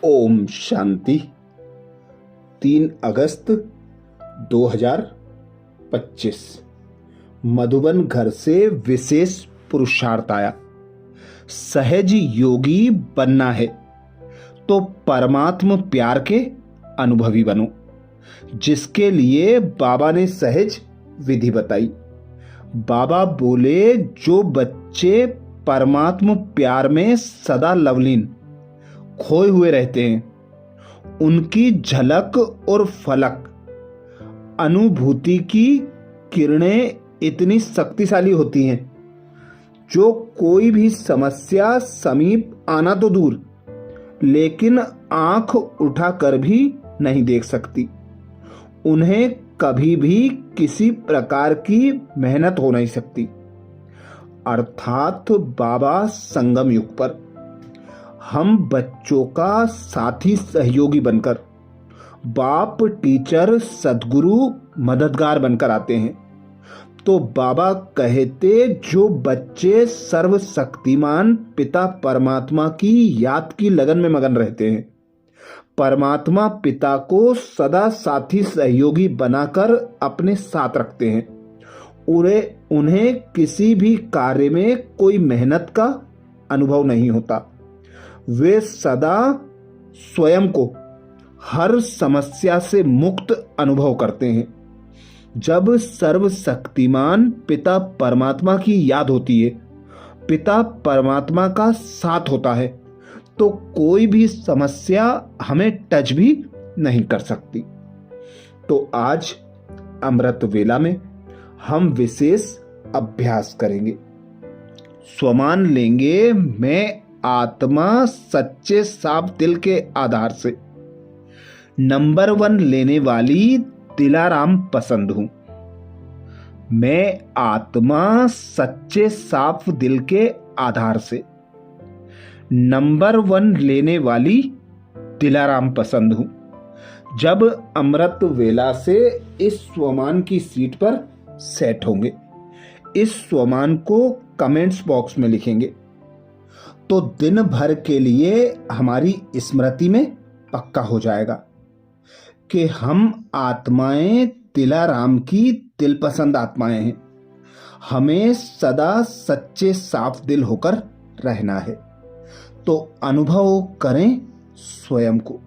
ओम शांति। 3 अगस्त 2025 मधुबन घर से विशेष पुरुषार्थ आया। सहज योगी बनना है तो परमात्म प्यार के अनुभवी बनो, जिसके लिए बाबा ने सहज विधि बताई। बाबा बोले, जो बच्चे परमात्म प्यार में सदा लवलीन खोए हुए रहते हैं, उनकी झलक और फलक अनुभूति की किरणें इतनी शक्तिशाली होती हैं, जो कोई भी समस्या समीप आना तो दूर, लेकिन आंख उठाकर भी नहीं देख सकती। उन्हें कभी भी किसी प्रकार की मेहनत हो नहीं सकती। अर्थात बाबा संगम युग पर हम बच्चों का साथी सहयोगी बनकर, बाप टीचर सद्गुरु मददगार बनकर आते हैं। तो बाबा कहते, जो बच्चे सर्वशक्तिमान पिता परमात्मा की याद की लगन में मगन रहते हैं, परमात्मा पिता को सदा साथी सहयोगी बनाकर अपने साथ रखते हैं, उन्हें किसी भी कार्य में कोई मेहनत का अनुभव नहीं होता। वे सदा स्वयं को हर समस्या से मुक्त अनुभव करते हैं। जब सर्वशक्तिमान पिता परमात्मा की याद होती है, पिता परमात्मा का साथ होता है, तो कोई भी समस्या हमें टच भी नहीं कर सकती। तो आज अमृत वेला में हम विशेष अभ्यास करेंगे। स्वमान लेंगे, मैं आत्मा सच्चे साफ दिल के आधार से नंबर 1 लेने वाली दिलाराम पसंद हूं। मैं आत्मा सच्चे साफ दिल के आधार से नंबर 1 लेने वाली दिलाराम पसंद हूं। जब अमृत वेला से इस स्वमान की सीट पर सेट होंगे, इस स्वमान को कमेंट्स बॉक्स में लिखेंगे, तो दिन भर के लिए हमारी स्मृति में पक्का हो जाएगा कि हम आत्माएं दिलाराम की दिलपसंद आत्माएं हैं। हमें सदा सच्चे साफ दिल होकर रहना है। तो अनुभव करें स्वयं को।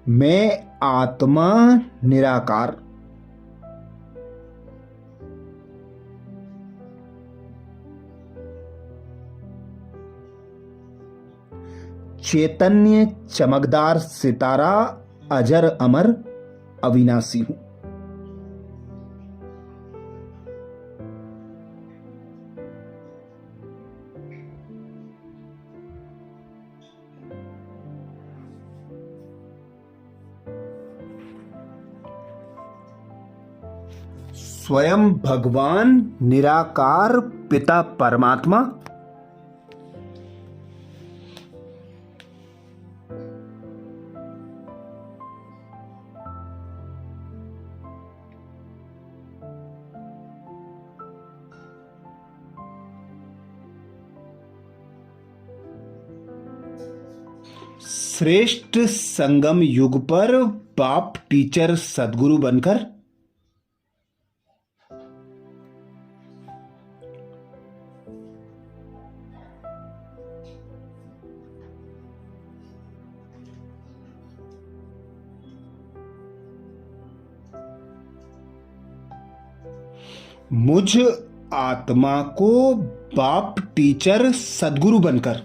मैं आत्मा निराकार, चैतन्य चमकदार सितारा, अजर अमर अविनाशी हूं। स्वयं भगवान निराकार पिता परमात्मा श्रेष्ठ संगम युग पर बाप टीचर सद्गुरु बनकर मुझ आत्मा को बाप टीचर सद्गुरु बनकर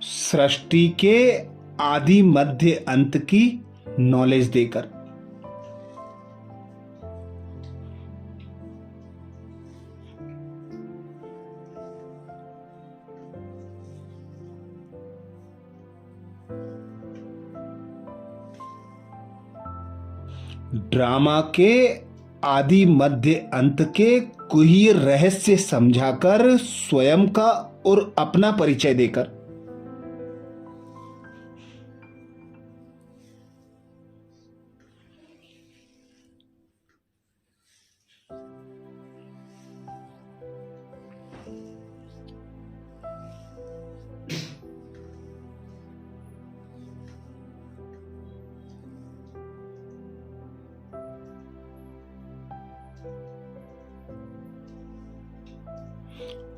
सृष्टि के आदि मध्य अंत की नॉलेज देकर, ड्रामा के आदि मध्य अंत के गुह्य रहस्य समझाकर, स्वयं का और अपना परिचय देकर।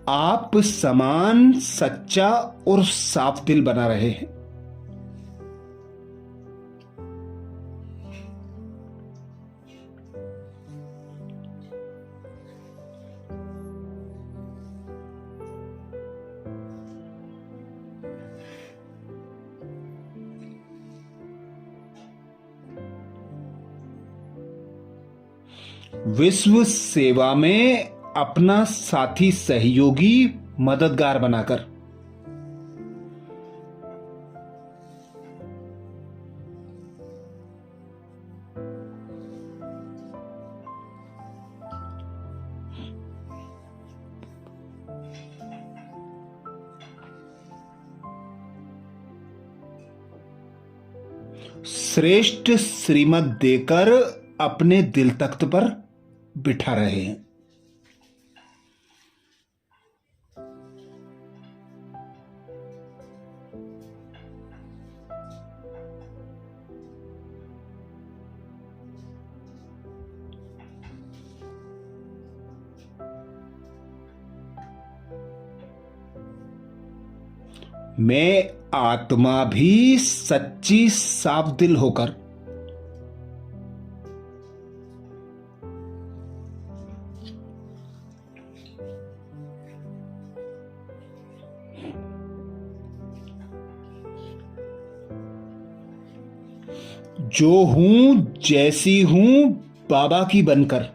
आप समान, सच्चा और साफ दिल बना रहे हैं। विश्व सेवा में अपना साथी, सहयोगी, मददगार बनाकर। श्रेष्ठ श्रीमत देकर अपने दिल तख्त पर बिठा रहे हैं। मैं आत्मा भी सच्ची, साफ दिल होकर जो हूं, जैसी हूं, बाबा की बनकर।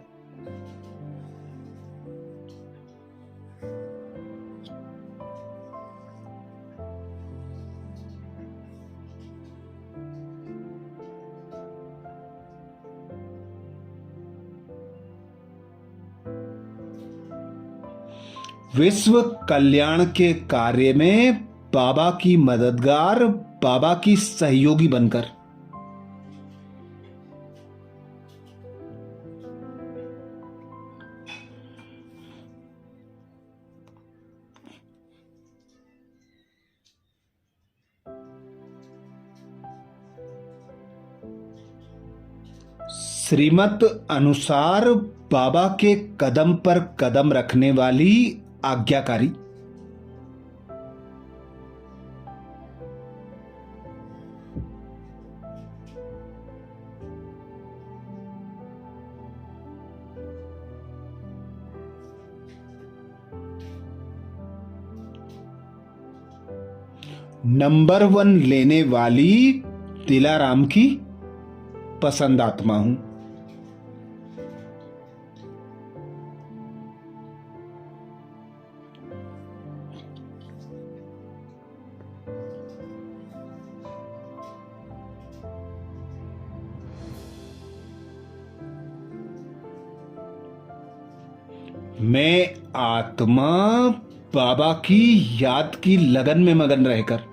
विश्व कल्याण के कार्य में बाबा की मददगार, बाबा की सहयोगी बनकर। श्रीमत अनुसार बाबा के कदम पर कदम रखने वाली आज्ञाकारी। नंबर 1 लेने वाली दिलाराम की पसंद आत्मा हूं। मैं आत्मा बाबा की याद की लगन में मगन रहकर।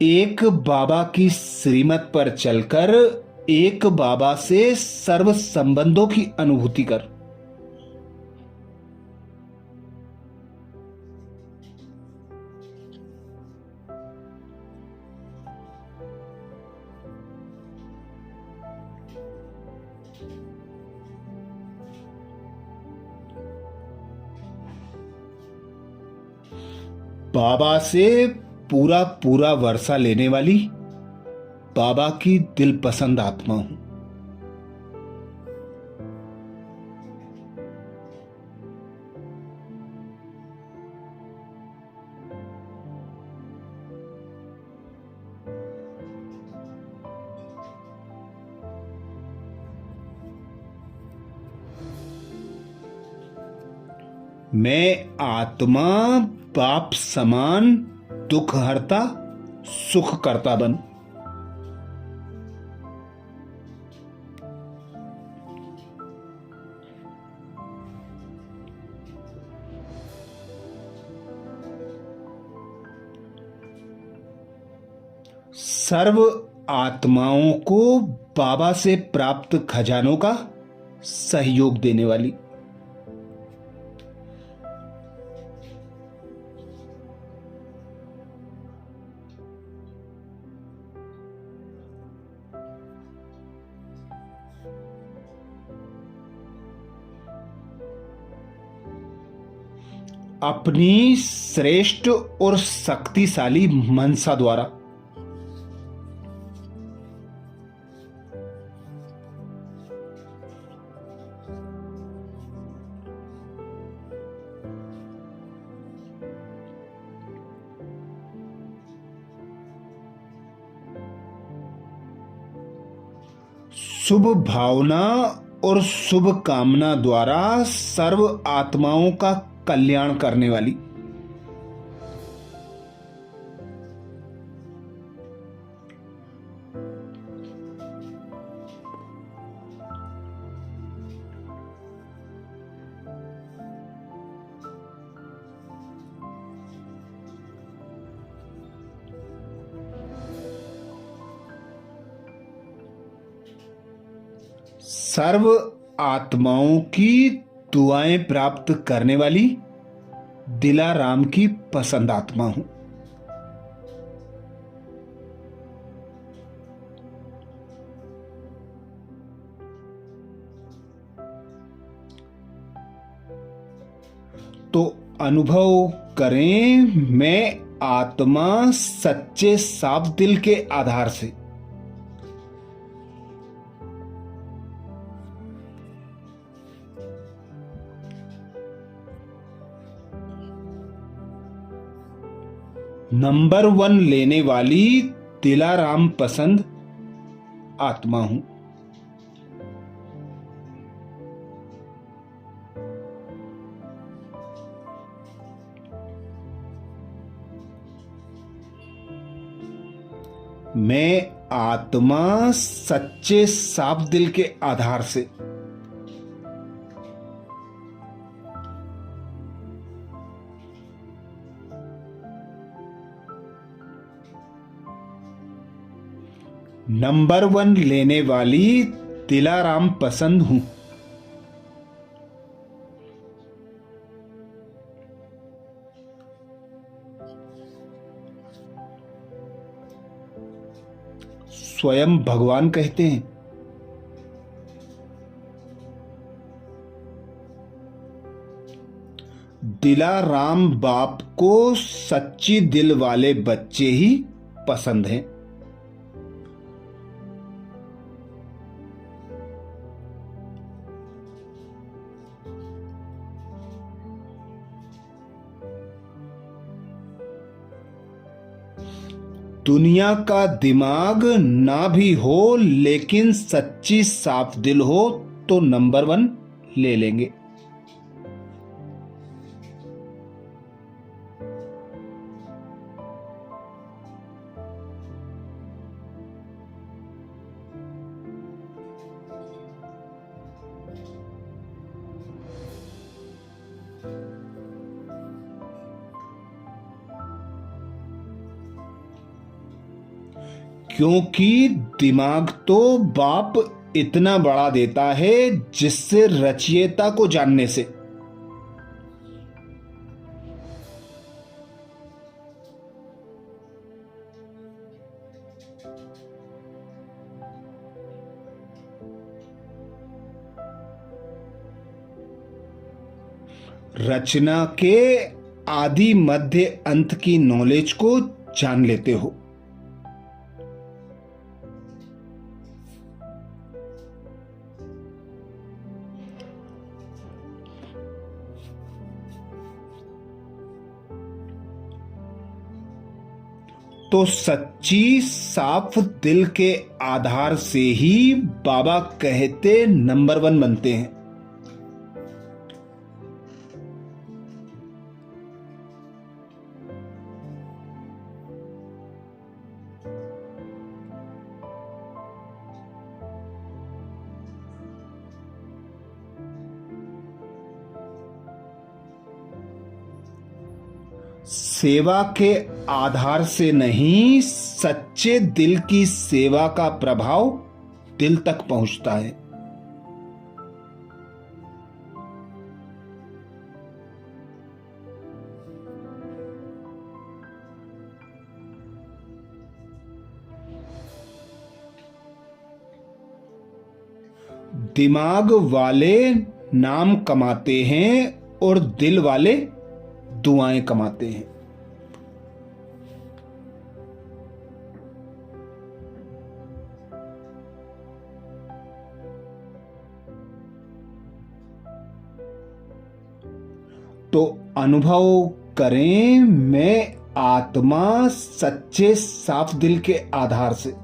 एक बाबा की श्रीमत पर चलकर, एक बाबा से सर्व संबंधों की अनुभूति कर। बाबा से पूरा पूरा वर्षा लेने वाली बाबा की दिल पसंद आत्मा हूं। मैं आत्मा बाप समान दुख हरता सुख करता बन। सर्व आत्माओं को बाबा से प्राप्त खजानों का सहयोग देने वाली। अपनी श्रेष्ठ और शक्तिशाली मनसा द्वारा शुभ भावना और शुभ कामना द्वारा सर्व आत्माओं का कल्याण करने वाली। सर्व आत्माओं की दुआएं प्राप्त करने वाली दिलाराम की पसंद आत्मा हूं। तो अनुभव करें, मैं आत्मा सच्चे साफ दिल के आधार से नंबर 1 लेने वाली दिलाराम पसंद आत्मा हूं। मैं आत्मा सच्चे साफ दिल के आधार से नंबर 1 लेने वाली दिलाराम पसंद हूं। स्वयं भगवान कहते हैं, दिलाराम बाप को सच्ची दिल वाले बच्चे ही पसंद हैं। दुनिया का दिमाग ना भी हो लेकिन सच्ची साफ दिल हो तो नंबर 1 ले लेंगे। क्योंकि दिमाग तो बाप इतना बड़ा देता है जिससे रचयिता को जानने से रचना के आदि मध्य अंत की नॉलेज को जान लेते हो। तो सच्ची साफ दिल के आधार से ही बाबा कहते नंबर 1 बनते हैं। सेवा के आधार से नहीं, सच्चे दिल की सेवा का प्रभाव दिल तक पहुंचता है। दिमाग वाले नाम कमाते हैं और दिल वाले दुआएं कमाते हैं। तो अनुभव करें, मैं आत्मा सच्चे साफ दिल के आधार से।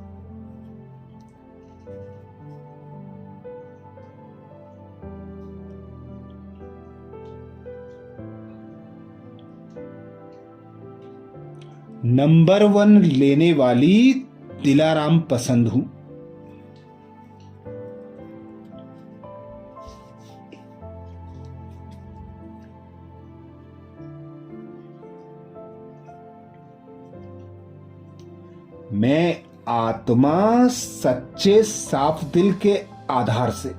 नंबर 1 लेने वाली दिलाराम पसंद हूं। मैं आत्मा सच्चे साफ दिल के आधार से।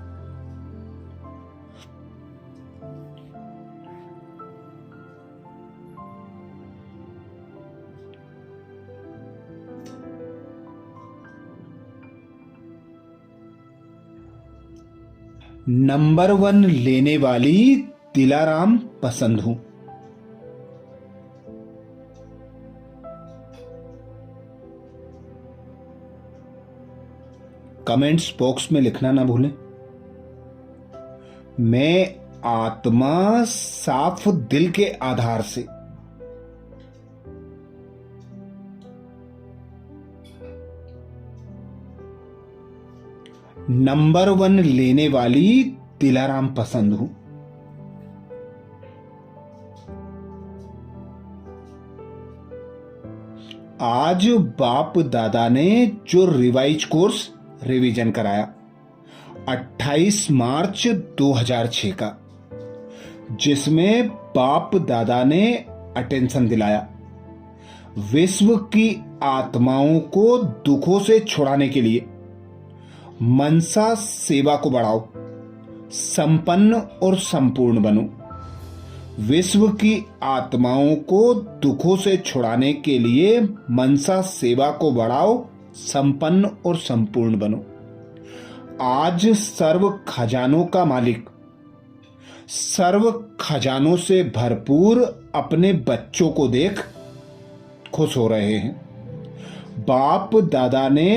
नंबर 1 लेने वाली दिलाराम पसंद हूं। कमेंट्स बॉक्स में लिखना ना भूलें। मैं आत्मा साफ दिल के आधार से। नंबर 1 लेने वाली दिलाराम पसंद हूं। आज बाप दादा ने जो रिवाइज कोर्स रिवीजन कराया 28 मार्च 2006 का, जिसमें बाप दादा ने अटेंशन दिलाया, विश्व की आत्माओं को दुखों से छुड़ाने के लिए मनसा सेवा को बढ़ाओ, संपन्न और संपूर्ण बनो। विश्व की आत्माओं को दुखों से छुड़ाने के लिए मनसा सेवा को बढ़ाओ, संपन्न और संपूर्ण बनो। आज सर्व खजानों का मालिक, सर्व खजानों से भरपूर अपने बच्चों को देख खुश हो रहे हैं। बाप दादा ने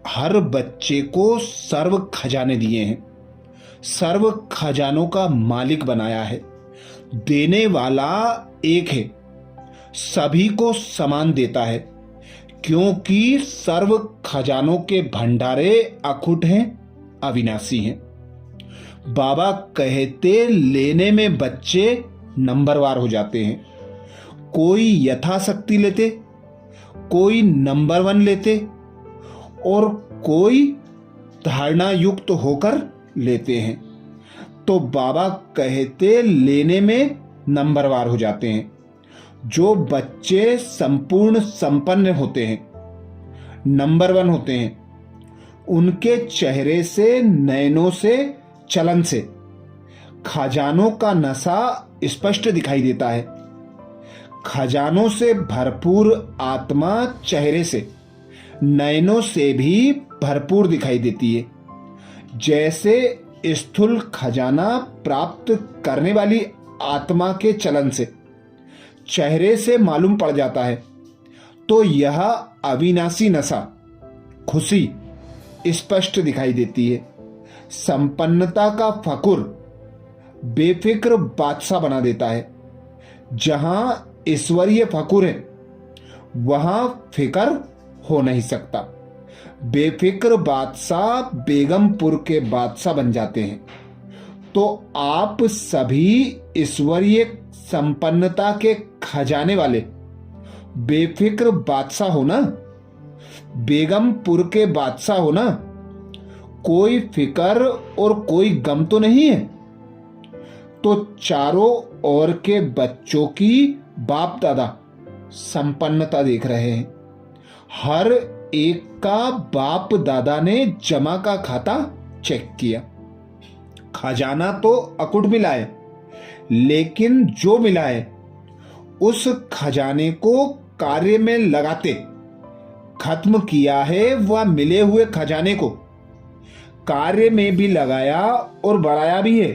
हर बच्चे को सर्व खजाने दिए हैं, सर्व खजानों का मालिक बनाया है। देने वाला एक है, सभी को समान देता है, क्योंकि सर्व खजानों के भंडारे अखुट हैं, अविनाशी हैं। बाबा कहते लेने में बच्चे नंबरवार हो जाते हैं। कोई यथाशक्ति लेते, कोई नंबर 1 लेते और कोई धारणा युक्त होकर लेते हैं। तो बाबा कहते लेने में नंबरवार हो जाते हैं। जो बच्चे संपूर्ण संपन्न होते हैं, नंबर 1 होते हैं, उनके चेहरे से, नयनों से, चलन से खजानों का नशा स्पष्ट दिखाई देता है। खजानों से भरपूर आत्मा चेहरे से, नयनों से भी भरपूर दिखाई देती है। जैसे स्थूल खजाना प्राप्त करने वाली आत्मा के चलन से, चेहरे से मालूम पड़ जाता है, तो यह अविनाशी नशा, खुशी स्पष्ट दिखाई देती है। संपन्नता का फकुर बेफिक्र बादशाह बना देता है। जहां ईश्वरीय फकुर है, वहां फिक्र हो नहीं सकता। बेफिक्र बादशाह बेगमपुर के बादशाह बन जाते हैं। तो आप सभी ईश्वरीय संपन्नता के खजाने वाले बेफिक्र बादशाह हो ना, बेगमपुर के बादशाह हो ना। कोई फिक्र और कोई गम तो नहीं है। तो चारों ओर के बच्चों की बाप दादा संपन्नता देख रहे हैं। हर एक का बाप दादा ने जमा का खाता चेक किया। खजाना तो अकुट मिला है, लेकिन जो मिला है उस खजाने को कार्य में लगाते खत्म किया है। वह मिले हुए खजाने को कार्य में भी लगाया और बढ़ाया भी है।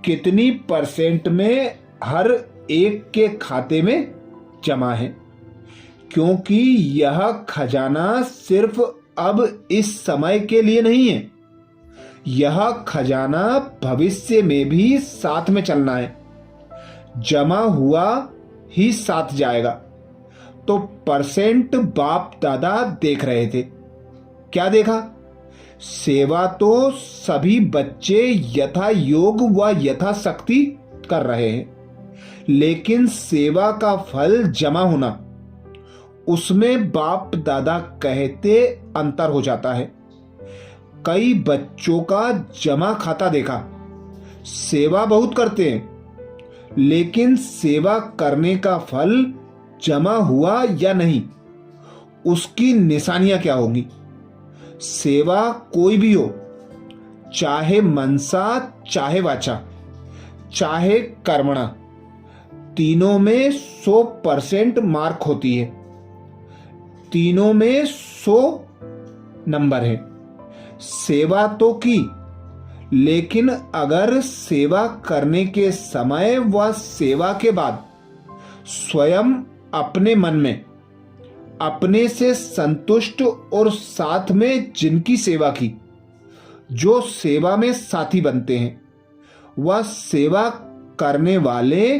कितनी परसेंट में हर एक के खाते में जमा है, क्योंकि यह खजाना सिर्फ अब इस समय के लिए नहीं है। यह खजाना भविष्य में भी साथ में चलना है। जमा हुआ ही साथ जाएगा। तो परसेंट बाप दादा देख रहे थे। क्या देखा? सेवा तो सभी बच्चे यथा योग व यथा शक्ति कर रहे हैं, लेकिन सेवा का फल जमा होना, उसमें बाप दादा कहते अंतर हो जाता है। कई बच्चों का जमा खाता देखा, सेवा बहुत करते हैं, लेकिन सेवा करने का फल जमा हुआ या नहीं, उसकी निशानियां क्या होंगी? सेवा कोई भी हो, चाहे मनसा, चाहे वाचा, चाहे कर्मणा, तीनों में 100% मार्क होती है। तीनों में 100 नंबर है। सेवा तो की, लेकिन अगर सेवा करने के समय व सेवा के बाद स्वयं अपने मन में अपने से संतुष्ट और साथ में जिनकी सेवा की, जो सेवा में साथी बनते हैं, वह सेवा करने वाले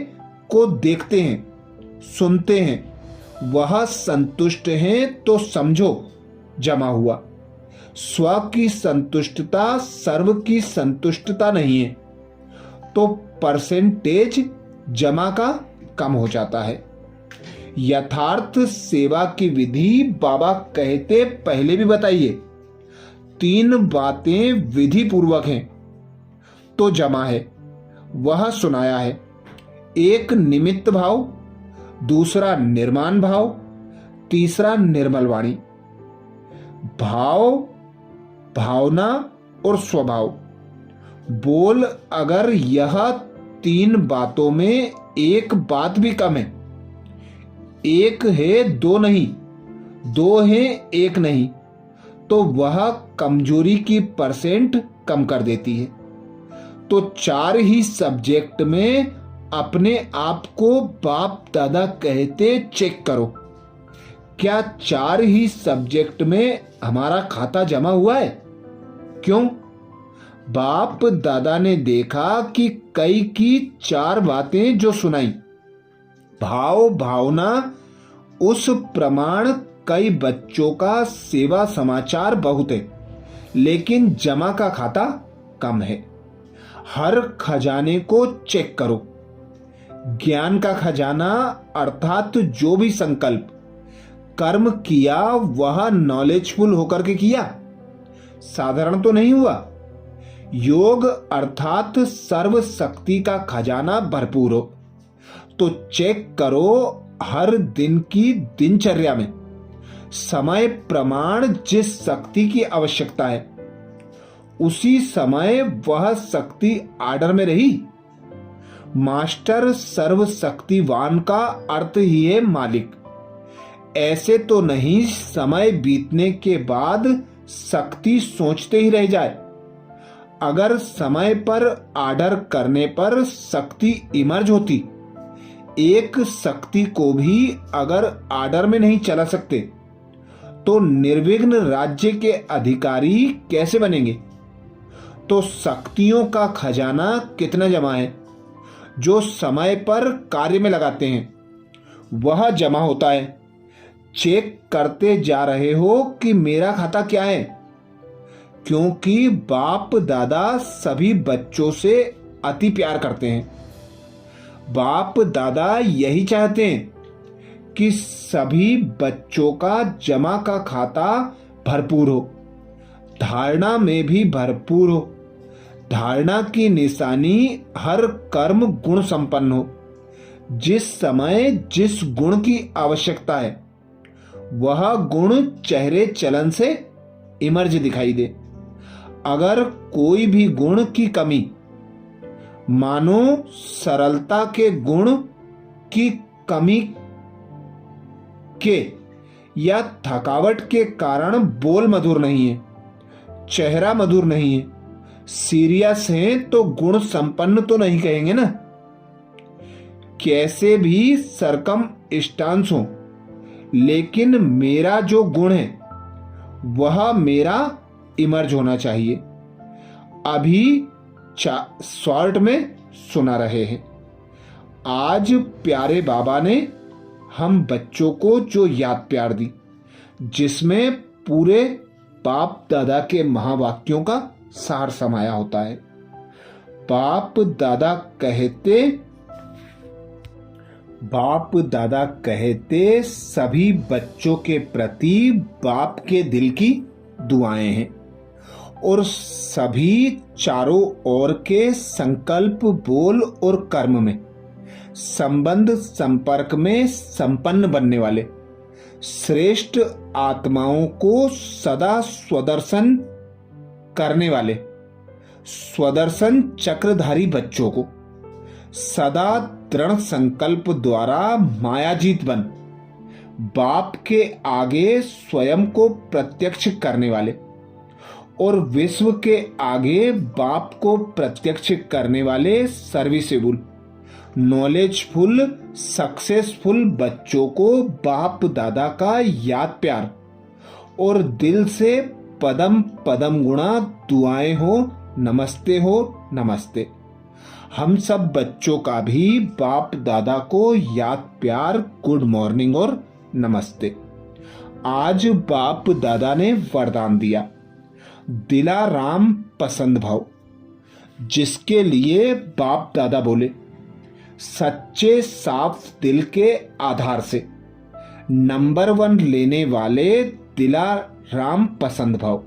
को देखते हैं, सुनते हैं, वह संतुष्ट हैं, तो समझो जमा हुआ। स्व की संतुष्टता सर्व की संतुष्टता नहीं है, तो परसेंटेज जमा का कम हो जाता है। यथार्थ सेवा की विधि बाबा कहते पहले भी बताइए, 3 बातें विधि पूर्वक हैं तो जमा है, वह सुनाया है। एक निमित्त भाव, दूसरा निर्माण भाव, तीसरा निर्मल वाणी। भाव, भावना और स्वभाव। बोल अगर यह 3 बातों में एक बात भी कम है, एक है 2 नहीं, 2 है 1 नहीं, तो वह कमजोरी की परसेंट कम कर देती है। तो 4 ही सब्जेक्ट में अपने आप को बाप दादा कहते चेक करो। क्या 4 ही सब्जेक्ट में हमारा खाता जमा हुआ है? क्यों? बाप दादा ने देखा कि कई की 4 बातें जो सुनाई, भाव भावना, उस प्रमाण कई बच्चों का सेवा समाचार बहुत है, लेकिन जमा का खाता कम है। हर खजाने को चेक करो। ज्ञान का खजाना अर्थात जो भी संकल्प कर्म किया वह नॉलेजफुल होकर के किया, साधारण तो नहीं हुआ। योग अर्थात सर्व शक्ति का खजाना भरपूर हो, तो चेक करो हर दिन की दिनचर्या में समय प्रमाण जिस शक्ति की आवश्यकता है, उसी समय वह शक्ति आर्डर में रही। मास्टर सर्वशक्तिवान का अर्थ ही है मालिक। ऐसे तो नहीं समय बीतने के बाद शक्ति सोचते ही रह जाए। अगर समय पर आर्डर करने पर शक्ति इमर्ज होती, एक शक्ति को भी अगर आर्डर में नहीं चला सकते तो निर्विघ्न राज्य के अधिकारी कैसे बनेंगे? तो शक्तियों का खजाना कितना जमा है? जो समय पर कार्य में लगाते हैं वह जमा होता है। चेक करते जा रहे हो कि मेरा खाता क्या है, क्योंकि बाप दादा सभी बच्चों से अति प्यार करते हैं। बाप दादा यही चाहते हैं कि सभी बच्चों का जमा का खाता भरपूर हो, धारणा में भी भरपूर हो। धारणा की निशानी हर कर्म गुण संपन्न हो, जिस समय जिस गुण की आवश्यकता है वह गुण चेहरे चलन से इमर्ज दिखाई दे। अगर कोई भी गुण की कमी, मानो सरलता के गुण की कमी के या थकावट के कारण बोल मधुर नहीं है, चेहरा मधुर नहीं है, सीरियस है, तो गुण संपन्न तो नहीं कहेंगे ना। कैसे भी सरकम स्टांस हो, लेकिन मेरा जो गुण है वह मेरा इमर्ज होना चाहिए। अभी शॉर्ट में सुना रहे हैं। आज प्यारे बाबा ने हम बच्चों को जो याद प्यार दी, जिसमें पूरे बाप दादा के महावाक्यों का सार समाया होता है। बाप दादा कहते सभी बच्चों के प्रति बाप के दिल की दुआएं हैं, और सभी चारों ओर के संकल्प, बोल और कर्म में संबंध संपर्क में संपन्न बनने वाले श्रेष्ठ आत्माओं को सदा स्वदर्शन करने वाले स्वदर्शन चक्रधारी बच्चों को सदा दृढ़ संकल्प द्वारा मायाजीत बन बाप के आगे स्वयं को प्रत्यक्ष करने वाले और विश्व के आगे बाप को प्रत्यक्ष करने वाले सर्विसेबल, नॉलेजफुल, सक्सेसफुल बच्चों को बाप दादा का याद प्यार और दिल से पदम पदम गुणा दुआएं हो, नमस्ते हो, नमस्ते। हम सब बच्चों का भी बाप दादा को याद प्यार, गुड मॉर्निंग और नमस्ते। आज बाप दादा ने वरदान दिया, दिला राम पसंद भाव, जिसके लिए बाप दादा बोले सच्चे साफ दिल के आधार से नंबर 1 लेने वाले दिला राम पसंद भाव।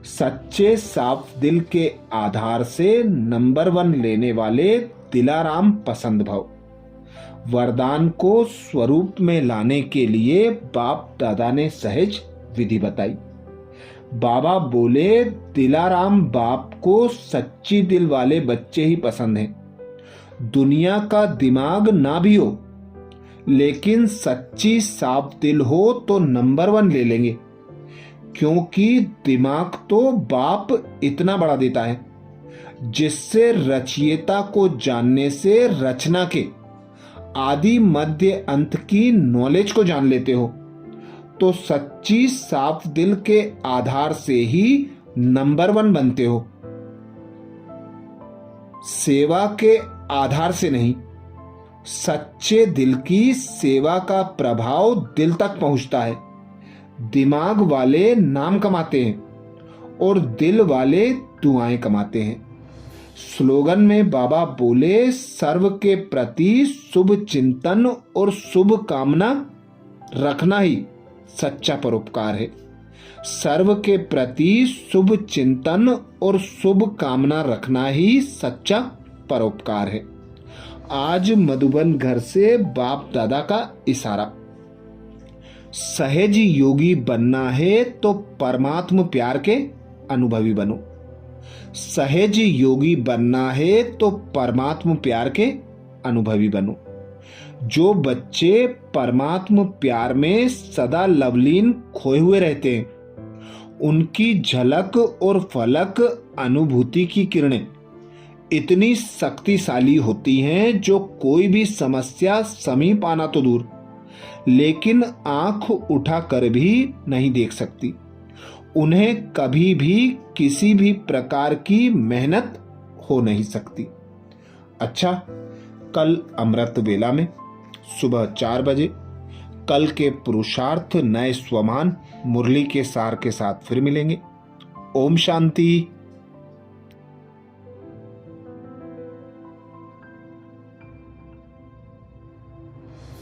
सच्चे साफ दिल के आधार से नंबर 1 लेने वाले दिलाराम पसंद भाव। वरदान को स्वरूप में लाने के लिए बाप दादा ने सहज विधि बताई। बाबा बोले दिलाराम बाप को सच्ची दिल वाले बच्चे ही पसंद हैं। दुनिया का दिमाग ना भी हो, लेकिन सच्ची साफ दिल हो तो नंबर 1 ले लेंगे, क्योंकि दिमाग तो बाप इतना बड़ा देता है जिससे रचयिता को जानने से रचना के आदि मध्य अंत की नॉलेज को जान लेते हो। तो सच्ची साफ दिल के आधार से ही नंबर 1 बनते हो, सेवा के आधार से नहीं। सच्चे दिल की सेवा का प्रभाव दिल तक पहुंचता है। दिमाग वाले नाम कमाते हैं और दिल वाले दुआएं कमाते हैं। स्लोगन में बाबा बोले सर्व के प्रति शुभ चिंतन और शुभ कामना रखना ही सच्चा परोपकार है। सर्व के प्रति शुभ चिंतन और शुभ कामना रखना ही सच्चा परोपकार है। आज मधुबन घर से बाप दादा का इशारा, सहज योगी बनना है तो परमात्म प्यार के अनुभवी बनो। सहज योगी बनना है तो परमात्म प्यार के अनुभवी बनो। जो बच्चे परमात्म प्यार में सदा लवलीन खोए हुए रहते हैं, उनकी झलक और फलक अनुभूति की किरणें इतनी शक्तिशाली होती हैं जो कोई भी समस्या समीप आना तो दूर, लेकिन आंख उठाकर भी नहीं देख सकती। उन्हें कभी भी किसी भी प्रकार की मेहनत हो नहीं सकती। अच्छा, कल अमृत वेला में सुबह 4 बजे कल के पुरुषार्थ नए स्वमान मुरली के सार के साथ फिर मिलेंगे। ओम शांति।